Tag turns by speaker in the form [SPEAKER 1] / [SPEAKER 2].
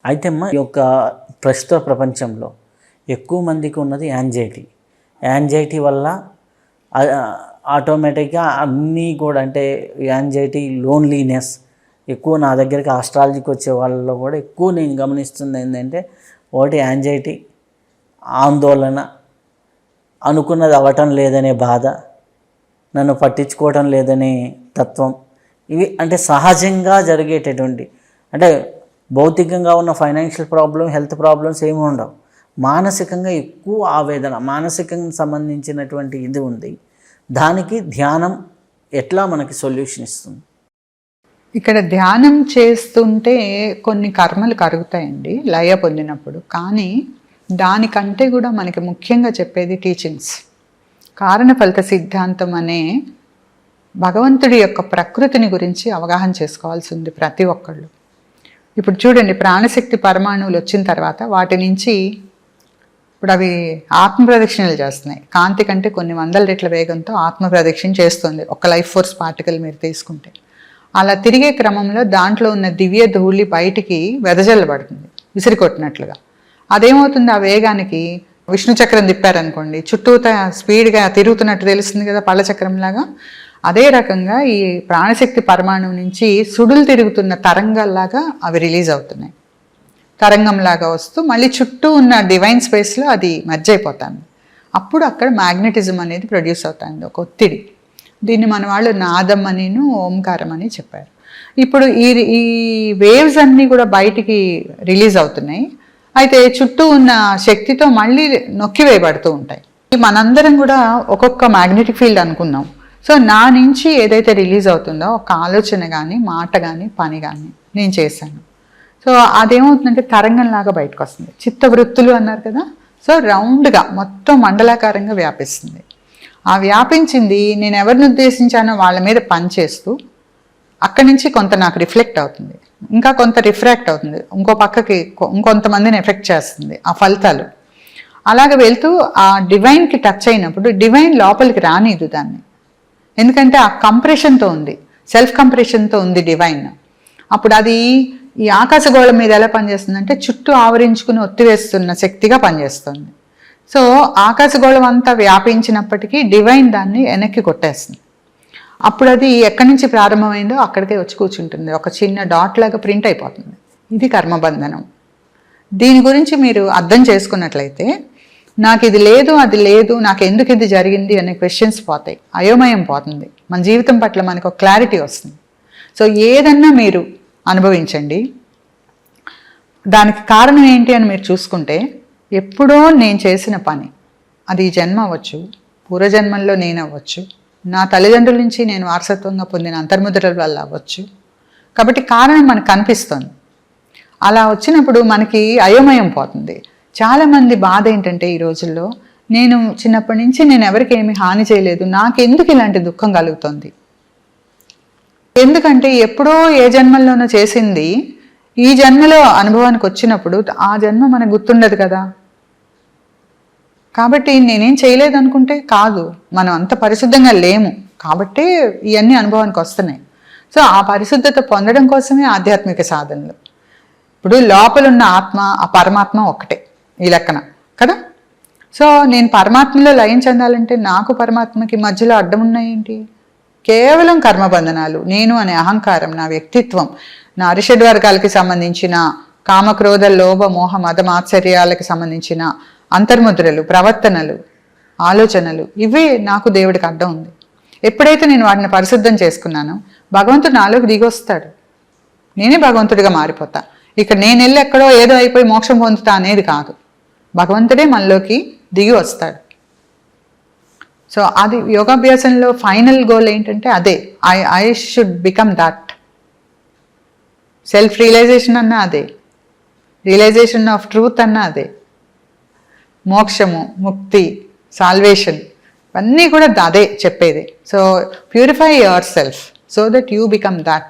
[SPEAKER 1] అయితే అమ్మ ఈ యొక్క ప్రస్తుత ప్రపంచంలో ఎక్కువ మందికి ఉన్నది యాంగ్జైటీ వల్ల ఆటోమేటిక్గా అన్నీ కూడా అంటే యాంగ్జైటీ, లోన్లీనెస్ ఎక్కువ నా దగ్గరికి ఆస్ట్రాలజీకి వచ్చే వాళ్ళలో కూడా ఎక్కువ నేను గమనిస్తుంది ఏంటంటే ఒకటి యాంగ్జైటీ, ఆందోళన, అనుకున్నది అవ్వటం లేదనే బాధ, నన్ను పట్టించుకోవటం లేదనే తత్వం. ఇవి అంటే సహజంగా జరిగేటటువంటి, అంటే భౌతికంగా ఉన్న ఫైనాన్షియల్ ప్రాబ్లం, హెల్త్ ప్రాబ్లమ్స్ ఏమి ఉండవు. మానసికంగా ఎక్కువ ఆవేదన, మానసికంగా సంబంధించినటువంటి ఇది ఉంది. దానికి ధ్యానం ఎట్లా మనకి సొల్యూషన్ ఇస్తుంది?
[SPEAKER 2] ఇక్కడ ధ్యానం చేస్తుంటే కొన్ని కర్మలు కరుగుతాయండి లయ పొందినప్పుడు. కానీ దానికంటే కూడా మనకి ముఖ్యంగా చెప్పేది టీచింగ్స్. కారణ ఫలిత సిద్ధాంతం అనే భగవంతుడి యొక్క ప్రకృతిని గురించి అవగాహన చేసుకోవాల్సి ఉంది ప్రతి ఒక్కళ్ళు. ఇప్పుడు చూడండి, ప్రాణశక్తి పరమాణువులు వచ్చిన తర్వాత వాటి నుంచి ఇప్పుడు అవి ఆత్మ ప్రదక్షిణలు చేస్తున్నాయి. కాంతి కంటే కొన్ని వందల రెట్ల వేగంతో ఆత్మ ప్రదక్షిణ చేస్తుంది ఒక లైఫ్ ఫోర్స్ పార్టికల్ మీరు తీసుకుంటే. అలా తిరిగే క్రమంలో దాంట్లో ఉన్న దివ్య ధూళి బయటికి వెదజల్లబడుతుంది విసిరికొట్టినట్లుగా. అదేమవుతుంది, ఆ వేగానికి విష్ణు చక్రం తిప్పారనుకోండి, చుట్టూతా స్పీడ్గా తిరుగుతున్నట్టు తెలుస్తుంది కదా, పళ్ళ చక్రంలాగా. అదే రకంగా ఈ ప్రాణశక్తి పరమాణువు నుంచి సుడులు తిరుగుతున్న తరంగాల్లాగా అవి రిలీజ్ అవుతున్నాయి. తరంగంలాగా వస్తూ మళ్ళీ చుట్టూ ఉన్న డివైన్ స్పేస్లో అది మర్జ్ అయిపోతుంది. అప్పుడు అక్కడ మ్యాగ్నెటిజం అనేది ప్రొడ్యూస్ అవుతుంది, ఒక ఒత్తిడి. దీన్ని మన వాళ్ళు నాదం అనిను ఓంకారం అని చెప్పారు. ఇప్పుడు ఈ వేవ్స్ అన్నీ కూడా బయటికి రిలీజ్ అవుతున్నాయి. అయితే చుట్టూ ఉన్న శక్తితో మళ్ళీ నొక్కివేయబడుతూ ఉంటాయి. మనందరం కూడా ఒక్కొక్క మ్యాగ్నెటిక్ ఫీల్డ్ అనుకున్నాం. సో నా నుంచి ఏదైతే రిలీజ్ అవుతుందో ఒక ఆలోచన కానీ, మాట కానీ, పని కానీ నేను చేశాను. సో అదేమవుతుందంటే తరంగంలాగా బయటకు వస్తుంది. చిత్తవృత్తులు అన్నారు కదా, సో రౌండ్గా మొత్తం మండలాకారంగా వ్యాపిస్తుంది. ఆ వ్యాపించింది నేను ఎవరిని ఉద్దేశించానో వాళ్ళ మీద పనిచేస్తూ అక్కడి నుంచి కొంత నాకు రిఫ్లెక్ట్ అవుతుంది, ఇంకా కొంత రిఫ్రాక్ట్ అవుతుంది, ఇంకో పక్కకి ఇంకొంతమందిని ఎఫెక్ట్ చేస్తుంది ఆ ఫలితాలు. అలాగ వెళ్తూ ఆ డివైన్కి టచ్ అయినప్పుడు డివైన్ లోపలికి రానిదు దాన్ని. ఎందుకంటే ఆ కంప్రెషన్తో ఉంది, సెల్ఫ్ కంప్రెషన్తో ఉంది డివైన్. అప్పుడు అది ఈ ఆకాశగోళం మీద ఎలా పనిచేస్తుందంటే చుట్టూ ఆవరించుకుని ఒత్తివేస్తున్న శక్తిగా పనిచేస్తుంది. సో ఆకాశగోళం అంతా వ్యాపించినప్పటికీ డివైన్ దాన్ని వెనక్కి కొట్టేస్తుంది. అప్పుడు అది ఎక్కడి నుంచి ప్రారంభమైందో అక్కడికే వచ్చి కూర్చుంటుంది, ఒక చిన్న డాట్ లాగా ప్రింట్ అయిపోతుంది. ఇది కర్మబంధనం. దీని గురించి మీరు అర్థం చేసుకున్నట్లయితే నాకు ఇది లేదు, అది లేదు, నాకు ఎందుకు ఇది జరిగింది అనే క్వశ్చన్స్ పోతాయి, అయోమయం పోతుంది, మన జీవితం పట్ల మనకు ఒక క్లారిటీ వస్తుంది. సో ఏదన్నా మీరు అనుభవించండి, దానికి కారణం ఏంటి అని మీరు చూసుకుంటే ఎప్పుడో నేను చేసిన పని, అది ఈ జన్మ అవ్వచ్చు, పూర్వజన్మల్లో నేను అవ్వచ్చు, నా తల్లిదండ్రుల నుంచి నేను వారసత్వంగా పొందిన అంతర్ముద్రల వల్ల అవ్వచ్చు. కాబట్టి కారణం మనకు కనిపిస్తుంది. అలా వచ్చినప్పుడు మనకి అయోమయం పోతుంది. చాలామంది బాధ ఏంటంటే ఈ రోజుల్లో, నేను చిన్నప్పటి నుంచి నేను ఎవరికి ఏమి హాని చేయలేదు, నాకెందుకు ఇలాంటి దుఃఖం కలుగుతుంది? ఎందుకంటే ఎప్పుడో ఏ జన్మల్లోనో చేసింది ఈ జన్మలో అనుభవానికి వచ్చినప్పుడు ఆ జన్మ మనకు గుర్తుండదు కదా. కాబట్టి నేనేం చేయలేదు అనుకుంటే కాదు, మనం అంత పరిశుద్ధంగా లేము కాబట్టి ఇవన్నీ అనుభవానికి వస్తున్నాయి. సో ఆ పరిశుద్ధత పొందడం కోసమే ఆధ్యాత్మిక సాధనలు. ఇప్పుడు లోపలున్న ఆత్మ, ఆ పరమాత్మ ఒకటే ఈ లెక్కన కదా. సో నేను పరమాత్మలో లయం చెందాలంటే నాకు పరమాత్మకి మధ్యలో అడ్డం ఉన్నాయేంటి? కేవలం కర్మబంధనాలు, నేను అనే అహంకారం, నా వ్యక్తిత్వం, నా అరిషడ్ వర్గాలకి సంబంధించిన కామక్రోధ లోభ మోహ మద మాత్సర్యాలకి సంబంధించిన అంతర్ముద్రలు, ప్రవర్తనలు, ఆలోచనలు, ఇవే నాకు దేవుడికి అడ్డం ఉంది. ఎప్పుడైతే నేను వాటిని పరిశుద్ధం చేసుకున్నానో భగవంతుడు నాలోకి దిగొస్తాడు, నేనే భగవంతుడిగా మారిపోతా. ఇక నేను వెళ్ళి ఎక్కడో ఏదో అయిపోయి మోక్షం పొందుతా అనేది కాదు, భగవంతుడే మనలోకి దిగి వస్తాడు. సో అది యోగాభ్యాసంలో ఫైనల్ గోల్ ఏంటంటే అదే, I should become that. Self realization అన్నా అదే, రియలైజేషన్ ఆఫ్ ట్రూత్ అన్నా అదే, మోక్షము, ముక్తి, సాల్వేషన్ అన్నీ కూడా అదే చెప్పేది. So purify your self so that you become that.